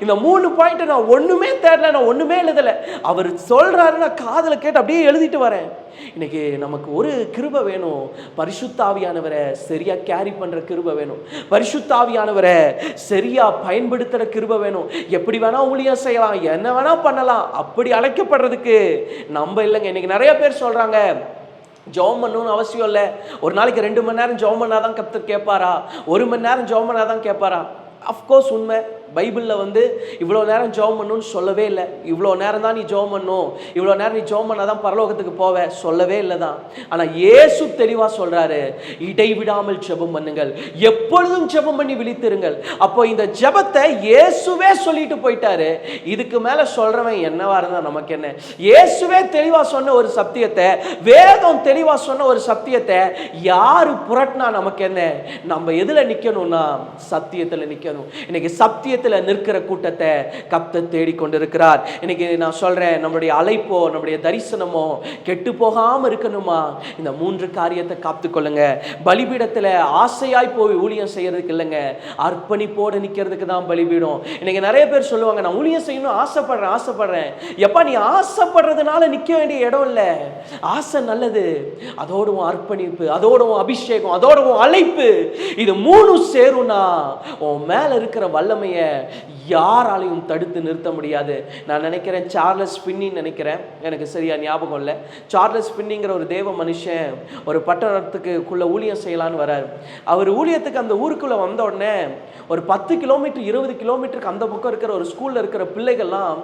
இந்த 3 பாயிண்ட் நான் ஒண்ணுமே தேடல, நான் ஒண்ணுமே எழுதல, அவர் சொல்றாரு, நான் காதுல கேட்டு அப்படியே எழுதிட்டு வரேன். இன்னைக்கு நமக்கு ஒரு கிருபை வேணும், பரிசுத்த ஆவியானவரை சரியா கேரி பண்ற கிருபை வேணும், பரிசுத்த ஆவியானவரை சரியா பயன்படுத்துற கிருபை வேணும். எப்படி வேணா ஊழியம் செய்யலாம், என்ன வேணா பண்ணலாம், அப்படி அழைக்கப்படுறதுக்கு நம்ம இல்லைங்க. இன்னைக்கு நிறைய பேர் சொல்றாங்க ஜெபம் பண்ணணும்னு அவசியம் இல்லை, ஒரு நாளைக்கு 2 மணி நேரம் ஜெபம் பண்ணாதான் கர்த்தர் கேட்பாரா, 1 மணி நேரம் ஜெபம் பண்ணாதான் கேட்பாரா? அஃப்கோர்ஸ் உண்மை. பைபிளில் இவ்வளோ நேரம் ஜெபம் பண்ணணும்னு சொல்லவே இல்லை. இவ்வளோ நேரம் தான் நீ ஜெபம் பண்ணணும், இவ்வளோ நேரம் நீ ஜெபம் பண்ணால் தான் பரலோகத்துக்கு போவ சொல்லவே இல்லை தான். ஆனால் இயேசு தெளிவாக சொல்கிறாரு, இடைவிடாமல் ஜெபம் பண்ணுங்கள், எப்பொழுதும் ஜெபம் பண்ணி விழித்திருங்கள். அப்போ இந்த ஜெபத்தை இயேசுவே சொல்லிட்டு போயிட்டாரு. இதுக்கு மேலே சொல்கிறவன் என்னவா இருந்தால் நமக்கு என்ன? இயேசுவே தெளிவாக சொன்ன ஒரு சத்தியத்தை, வேதம் தெளிவாக சொன்ன ஒரு சத்தியத்தை யார் புரட்டினா நமக்கு என்ன? நம்ம எதில் நிற்கணும்னா சத்தியத்தில் நிற்கணும். இன்னைக்கு சத்திய மத்தியத்துல நிற்கிற கூட்டத்தை கர்த்தர் தேடிக்கொண்டிருக்கிறார். இன்னைக்கு நான் சொல்றேன், நம்மளுடைய அழைப்போ நம்முடைய தரிசனமோ கெட்டு போகாம இருக்கணுமா, இந்த 3 காரியத்தை காத்துக்கொள்ளுங்க. பலிபீடத்துல ஆசையாய் போய் ஊழியம் செய்யறதுக்கு இல்லைங்க, அர்ப்பணிப்போடு நிக்கிறதுக்கு தான் பலிபீடம். இன்னைக்கு நிறைய பேர் சொல்லுவாங்க, நான் ஊழியம் செய்யணும் ஆசைப்படுறேன். எப்பா, நீ ஆசைப்படுறதுனால நிக்க வேண்டிய இடம் இல்லை. ஆசை நல்லது, அதோட அர்ப்பணிப்பு, அதோட அபிஷேகம், அதோட அழைப்பு, இது 3 சேரும்னா உன் மேல இருக்கிற வல்லமைய யாராலையும் தடுத்து நிறுத்த முடியாது. நான் நினைக்கிறேன், சார்லஸ் பின்னி நினைக்கிறேன், எனக்கு சரியா ஞாபகம் இல்லை. சார்லஸ் பின்னிங்கிற ஒரு தேவ மனுஷன் ஒரு பட்டணத்துக்குள்ள ஊழியம் செய்யலான்னு வரார். அவர் ஊழியத்துக்கு அந்த ஊருக்குள்ள வந்த உடனே ஒரு 10 கிலோமீட்டர் 20 கிலோமீட்டருக்கு அந்த பக்கம் இருக்கிற ஒரு ஸ்கூல்ல இருக்கிற பிள்ளைகள்லாம்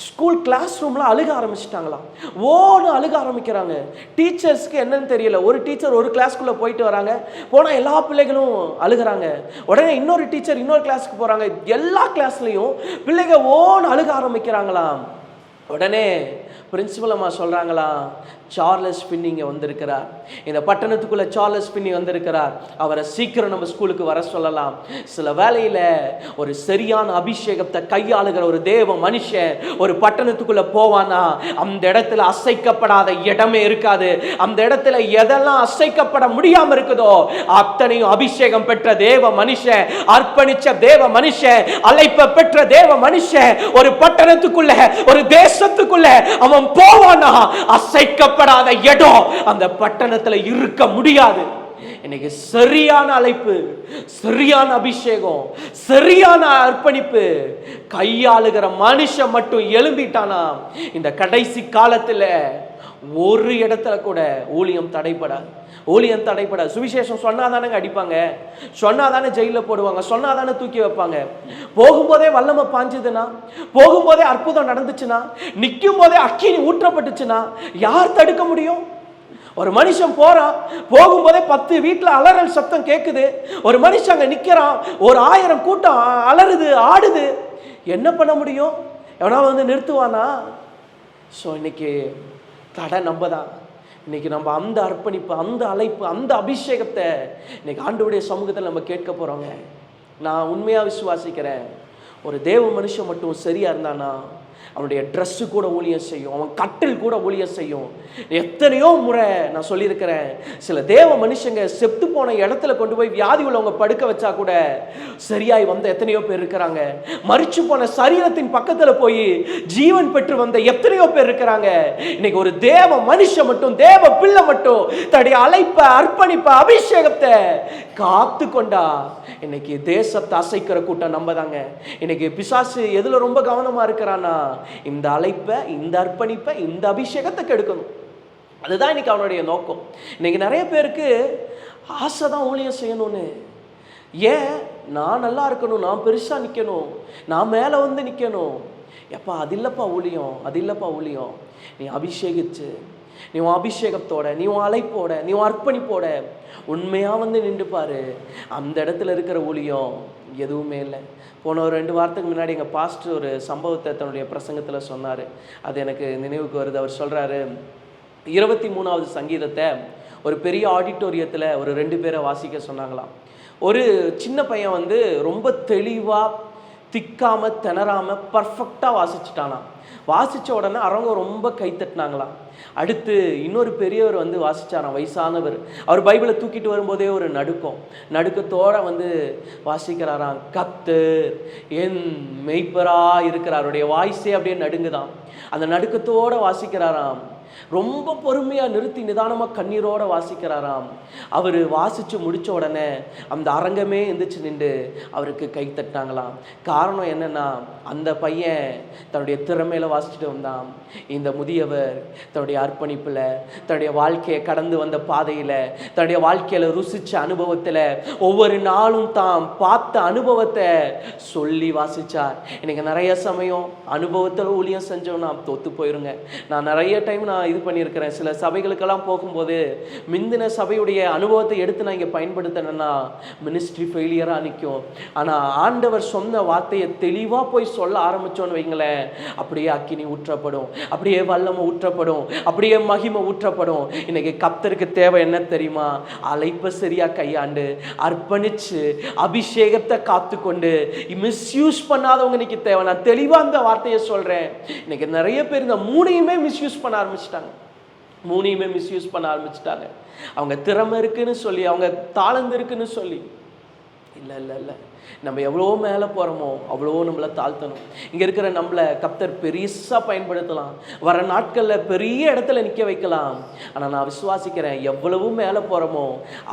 ஸ்கூல் கிளாஸ் ரூம்ல அழுக ஆரம்பிச்சிட்டாங்களாம். ஓன்னு அழுக ஆரம்பிக்கிறாங்க. டீச்சர்ஸ்க்கு என்னன்னு தெரியல. ஒரு டீச்சர் ஒரு கிளாஸ்க்குள்ள போயிட்டு வராங்க, போனா எல்லா பிள்ளைகளும் அழுகிறாங்க. உடனே இன்னொரு டீச்சர் இன்னொரு கிளாஸ்க்கு போறாங்க, எல்லா கிளாஸ்லயும் பிள்ளைங்க ஓன்னு அழுக ஆரம்பிக்கிறாங்களாம். உடனே பிரின்சிபல் அம்மா சொல்றாங்களாம், சார்லஸ் பின்னி இங்கே வந்திருக்கிறார், இந்த பட்டணத்துக்குள்ள சார்லஸ் பின்னி வந்திருக்கிறார், அவரை சீக்கிரம் நம்ம ஸ்கூலுக்கு வர சொல்லலாம். சில வேளையில ஒரு சரியான அபிஷேகத்தை கையாளுகிற ஒரு தேவ மனுஷன் ஒரு பட்டணத்துக்குள்ள போவானா, அந்த இடத்துல அசைக்கப்படாத இடமே இருக்காது. அந்த இடத்துல எதெல்லாம் அசைக்கப்பட முடியாம இருக்குதோ அத்தனையும் அபிஷேகம் பெற்ற தேவ மனுஷன், அர்ப்பணிச்ச தேவ மனுஷன், அழைப்ப பெற்ற தேவ மனுஷன் ஒரு பட்டணத்துக்குள்ள ஒரு தேசத்துக்குள்ள அவன் போவானா, அசைக்கப்படாத இடம் அந்த பட்டணத்துல இருக்க முடியாது. இன்னைக்கு சரியான அழைப்பு, சரியான அபிஷேகம், சரியான அர்ப்பணிப்பு கையாளுகிற மனுஷன் மட்டும் எழும்பிட்டானா, இந்த கடைசி காலத்துல ஒரு இடத்துல கூட ஊழியம் தடைப்படாது. ஊழியம் தடைப்படாது. சுவிசேஷம் சொன்னாதானங்க அடிப்பாங்க, சொன்னாதானே ஜெயில போடுவாங்க, சொன்னாதானே தூக்கி வைப்பாங்க. போகும்போதே வல்லமை பாஞ்சுதுன்னா, போகும்போதே அற்புதம் நடந்துச்சுன்னா, நிற்கும் போதே அக்கினி ஊற்றப்பட்டுச்சுன்னா யார் தடுக்க முடியும்? ஒரு மனுஷன் போறான், போகும்போதே 10 வீட்டில் அலறல் சத்தம் கேட்குது, ஒரு மனுஷன் அங்கே நிற்கிறான், ஒரு 1000 கூட்டம் அலறுது ஆடுது, என்ன பண்ண முடியும்? எவனா வந்து நிறுத்துவானா? ஸோ இன்னைக்கு தடை நம்ம தான். இன்னைக்கு நம்ம அந்த அர்ப்பணிப்பு, அந்த அழைப்பு, அந்த அபிஷேகத்தை இன்னைக்கு ஆண்டவருடைய சமூகத்தில் நம்ம கேட்க போறோங்க. நான் உண்மையாக விசுவாசிக்கிறேன், ஒரு தேவ மனுஷன் மட்டும் சரியா இருந்தானா அவனுடைய ட்ரெஸ்ஸு கூட ஊழியம் செய்யும், அவன் கட்டில் கூட ஊழியம் செய்யும். எத்தனையோ முறை நான் சொல்லியிருக்கிறேன், சில தேவ மனுஷங்க செத்து போன இடத்துல கொண்டு போய் வியாதி உள்ளவங்க படுக்க வச்சா கூட சரியாய் வந்த எத்தனையோ பேர் இருக்கிறாங்க. மரிச்சு போன சரீரத்தின் பக்கத்தில் போய் ஜீவன் பெற்று வந்த எத்தனையோ பேர் இருக்கிறாங்க. இன்னைக்கு ஒரு தேவ மனுஷன் மட்டும், தேவ பிள்ளை மட்டும் தன்னுடைய அழைப்ப, அர்ப்பணிப்ப, அபிஷேகத்தை காத்து கொண்டா இன்னைக்கு தேசத்தை அசைக்கிற கூட்டம் நம்ம தாங்க. இன்னைக்கு பிசாசு எதுல ரொம்ப கவனமா இருக்கிறான்னா, இந்த அழைப்பை, இந்த அர்ப்பணிப்பை, இந்த அபிஷேகத்தை கெடுக்கணும். அதுதான் இன்னைக்கு அவனுடைய நோக்கம். இன்னைக்கு நிறைய பேருக்கு ஆசை தான் ஊழியம் செய்யணும்னு. ஏன்? நான் நல்லா இருக்கணும், நான் பெருசா நிற்கணும், நான் மேலே வந்து நிற்கணும். எப்பா, அது இல்லைப்பா ஊழியம், அது இல்லைப்பா ஊழியம். நீ அபிஷேகிச்சு, நீ உன் அபிஷேகத்தோட, நீ உன் அழைப்போட, நீ உன் அர்ப்பணிப்போட உண்மையாக வந்து நின்று பாரு, அந்த இடத்துல இருக்கிற ஊழியம் எதுவுமே இல்லை. போன ஒரு 2 வாரத்துக்கு முன்னாடி எங்கள் பாஸ்டர் ஒரு சம்பவத்தை தன்னுடைய பிரசங்கத்தில் சொன்னார். அது எனக்கு நினைவுக்கு வருது. அவர் சொல்கிறாரு, 23வது சங்கீதத்தை ஒரு பெரிய ஆடிட்டோரியத்தில் ஒரு 2 பேரை வாசிக்க சொன்னாங்களாம். ஒரு சின்ன பையன் வந்து ரொம்ப தெளிவாக, திக்காமல், திணறாமல் பர்ஃபெக்டாக வாசிச்சுட்டானாம். வாசித்த உடனே அவங்க ரொம்ப கைத்தட்டினாங்களாம். அடுத்து இன்னொரு பெரியவர் வந்து வாசிச்சாராம், வயசானவர். அவர் பைபிளை தூக்கிட்டு வரும்போதே ஒரு நடுக்கத்தோட வந்து வாசிக்கிறாராம். கர்த்தர் என் மெய்ப்பரா இருக்கிறார். அவருடைய வாய்ஸே அப்படியே நடுங்குதான். அந்த நடுக்கத்தோட வாசிக்கிறாராம். ரொம்ப பொறுமையாக நிறுத்தி நிதானமாக கண்ணீரோட வாசிக்கிறாராம். அவர் வாசித்து முடித்த உடனே அந்த அரங்கமே எந்திரிச்சு நின்று அவருக்கு கை தட்டினாங்களாம். காரணம் என்னன்னா, அந்த பையன் தன்னுடைய திறமையில வாசிச்சுட்டு வந்தான். இந்த முதியவர் தன்னுடைய அர்ப்பணிப்பில், தன்னுடைய வாழ்க்கையை கடந்து வந்த பாதையில், தன்னுடைய வாழ்க்கையில் ருசிச்ச அனுபவத்தில், ஒவ்வொரு நாளும் தான் பார்த்த அனுபவத்தை சொல்லி வாசித்தார். எனக்கு நிறைய சமயம் அனுபவத்தில் ஊழியம் செஞ்சோம் நான் தோற்று போயிருங்க. நான் நிறைய டைம் நான் நான் இது பண்ணியிருக்கிறேன். சில சபைகளுக்கெல்லாம் போகும்போது முந்தின சபையுடைய அனுபவத்தை எடுத்து நான் இங்கே பயன்படுத்தினேன்னா மினிஸ்ட்ரி ஃபெயிலியராக நிற்கும். ஆனால் ஆண்டவர் சொன்ன வார்த்தையை தெளிவாக போய் சொல்ல ஆரம்பித்தோன்னு வைங்களேன், அப்படியே அக்கினி ஊற்றப்படும், அப்படியே வல்லமை ஊற்றப்படும், அப்படியே மகிமை ஊற்றப்படும். இன்னைக்கு கர்த்தருக்கு தேவை என்ன தெரியுமா? அழைப்பை சரியாக கையாண்டு அர்ப்பணிச்சு அபிஷேகத்தை காத்துக்கொண்டு மிஸ்யூஸ் பண்ணாதவங்க இன்னைக்கு தேவை. நான் தெளிவாக அந்த வார்த்தையை சொல்கிறேன். இன்னைக்கு நிறைய பேர் இந்த மூணையுமே மிஸ்யூஸ் பண்ண ஆரம்பிச்சிட்டாங்க. அவங்க திறமை இருக்குன்னு சொல்லி, அவங்க தாளந்து இருக்குன்னு சொல்லி. இல்லை இல்லை இல்லை, நம்ம எவ்வளோ மேலே போகிறோமோ அவ்வளோ நம்மளை தாழ்த்தணும். இங்கே இருக்கிற நம்மளை கர்த்தர் பெருசாக பயன்படுத்தலாம், வர நாட்களில் பெரிய இடத்துல நிற்க வைக்கலாம். ஆனால் நான் விசுவாசிக்கிறேன், எவ்வளவு மேலே போகிறோமோ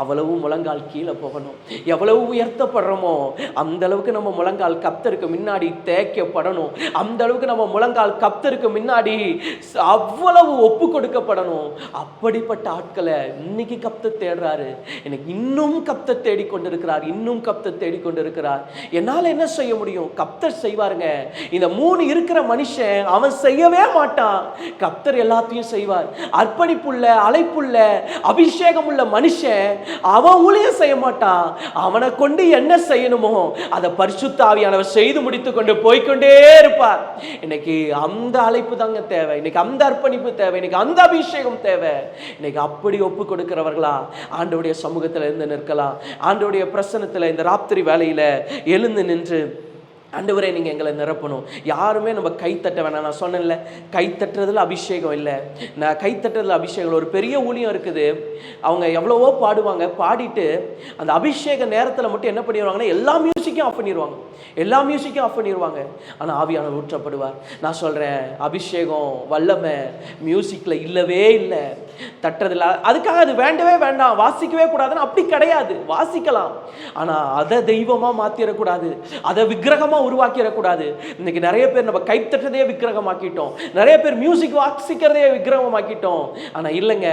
அவ்வளவு முழங்கால் கீழே போகணும். எவ்வளவு உயர்த்தப்படுறோமோ அந்த அளவுக்கு நம்ம முழங்கால் கர்த்தருக்கு முன்னாடி தேய்க்கப்படணும். அந்த அளவுக்கு நம்ம முழங்கால் கர்த்தருக்கு முன்னாடி அவ்வளவு ஒப்பு கொடுக்கப்படணும். அப்படிப்பட்ட ஆட்களை இன்னைக்கு கர்த்தர் தேடுறாரு. எனக்கு இன்னும் கர்த்தர் தேடிக்கொண்டிருக்கிறார், இன்னும் கர்த்தர் தேடிக்கொண்டிருக்கிறார். என்னால என்ன செய்ய முடியும்? கர்த்தர் செய்வாருங்க. இந்த 3 இருக்கிற மனுஷன் அவன் செய்யவே மாட்டான், கர்த்தர் எல்லாத்தையும் செய்வார். அர்ப்பணிப்புள்ள, அழைப்புள்ள, அபிஷேகம் உள்ள மனுஷன் அவன் ஊழியம் செய்ய மாட்டான். அவனை கொண்டு என்ன செய்யணுமோ அதை பரிசுத்த ஆவியானவர் செய்து முடித்து கொண்டு போய்கொண்டே இருப்பார். இன்னைக்கு அந்த அழைப்பு தாங்க தேவை, இன்னைக்கு அந்த அர்ப்பணிப்பு தேவை, இன்னைக்கு அந்த அபிஷேகம் தேவை. இன்னைக்கு அப்படி ஒப்பு கொடுக்கிறவர்களா ஆண்டவருடைய சமூகத்தில் இருந்து நிற்கலாம். ஆண்டவருடைய பிரசன்னத்தில் இந்த ராத்திரி வேளையில எழுந்து நின்று, ஆண்டவரே நீங்கள் எங்களை நிரப்பணும். யாருமே நம்ம கைத்தட்ட வேணாம். நான் சொன்னேன்ல, கைத்தட்டுறதுல அபிஷேகம் இல்லை. நான் கைத்தட்டுறதுல அபிஷேகம். ஒரு பெரிய ஊழியம் இருக்குது, அவங்க எவ்வளவோ பாடுவாங்க, பாடிட்டு அந்த அபிஷேக நேரத்தில் மட்டும் என்ன பண்ணிடுவாங்கன்னா எல்லா மியூசிக்கும் ஆஃப் பண்ணிடுவாங்க. ஆனால் ஆவியானவர் ஊற்றப்படுவார். நான் சொல்கிறேன், அபிஷேகம் வல்லமை மியூசிக்கில் இல்லவே இல்லை, தட்டுறதில்ல. அதுக்காக அது வேண்டவே வேண்டாம், வாசிக்கவே கூடாதுன்னு அப்படி கிடையாது. வாசிக்கலாம், ஆனால் அதை தெய்வமாக மாற்றிடக்கூடாது, அதை விக்கிரகமாக உருவாக்கிடக்கூடாது. இன்னைக்கு நிறைய பேர் நம்ம கைத்தட்டதே விக்கிரகமாக்கிட்டோம், நிறைய பேர் மியூசிக் வாசிக்கிறதே விக்கிரகமாக்கிட்டோம். ஆனால் இல்லைங்க,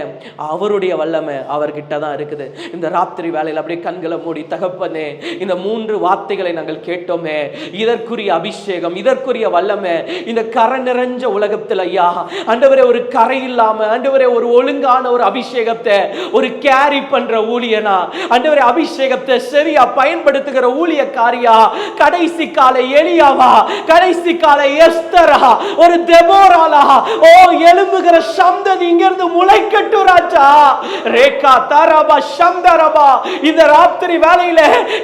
அவருடைய வல்லமை அவர்கிட்ட தான் இருக்குது. இந்த ராத்திரி வேளையில் அப்படியே கண்களை மூடி, தகப்பனே இந்த 3 வார்த்தைகளை நாங்கள் கேட்டோமே, இதற்குரிய அபிஷேகம், இதற்குரிய வல்லமை இந்த கரை நிறைஞ்ச உலகத்தில் ஐயா ஆண்டவரே, ஒரு கரை இல்லாம ஆண்டவரே, ஒரு ஒழுங்கான ஒரு அபிஷேகத்தை ஒரு கேரி பண்ற ஊழியனா ஆண்டவரே, அபிஷேகத்தை சரியா பயன்படுத்துகிற ஊழியக்காரியா, கடைசி கால எலியாவா, கடைசி கால எஸ்தரா, ஒரு தெபோராலா, ஓ எழும்புகிற சந்ததி இங்கிருந்து முளைக்கட்டும் ராஜா. ரேகா தாராபா சந்தரபா, இந்த ராத்திரி வேளையில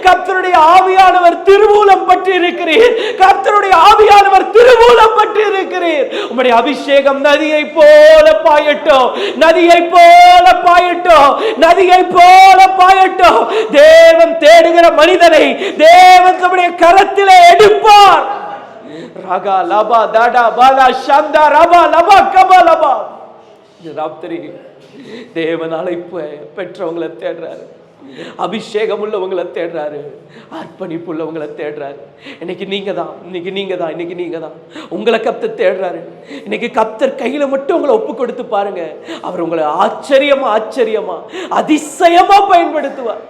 கர்த்தருடைய ஆவியானவர் திருமூலம் பற்றி இருக்கிறீர், கர்த்தருடைய ஆவியானவர் திருமூலம் பற்றி இருக்கிறீர். உம்முடைய அபிஷேகம் நதியை போல பாயட்டும், நதியை போல பாயட்டும், நதியை போல பாயட்டும். தேவன் தேடுகிற மனிதனை தேவன் தம்முடைய கரத்திலே எடுப்பார். ரகா லபா தாடா பாலா சந்தா ரபா லபா கபா லபா. ராத்திரி தேவன் அழைப்பு பெற்றவங்களை தேடுறாரு, அபிஷேகம் உள்ளவங்களை தேடுறாரு, அர்ப்பணிப்பு உள்ளவங்களை தேடுறாரு. இன்னைக்கு நீங்க தான் உங்களை கர்த்தர் தேடுறாரு. இன்னைக்கு கர்த்தர் கையில மட்டும் உங்களை ஒப்பு கொடுத்து பாருங்க, அவர் உங்களை ஆச்சரியமா அதிசயமா பயன்படுத்துவார்.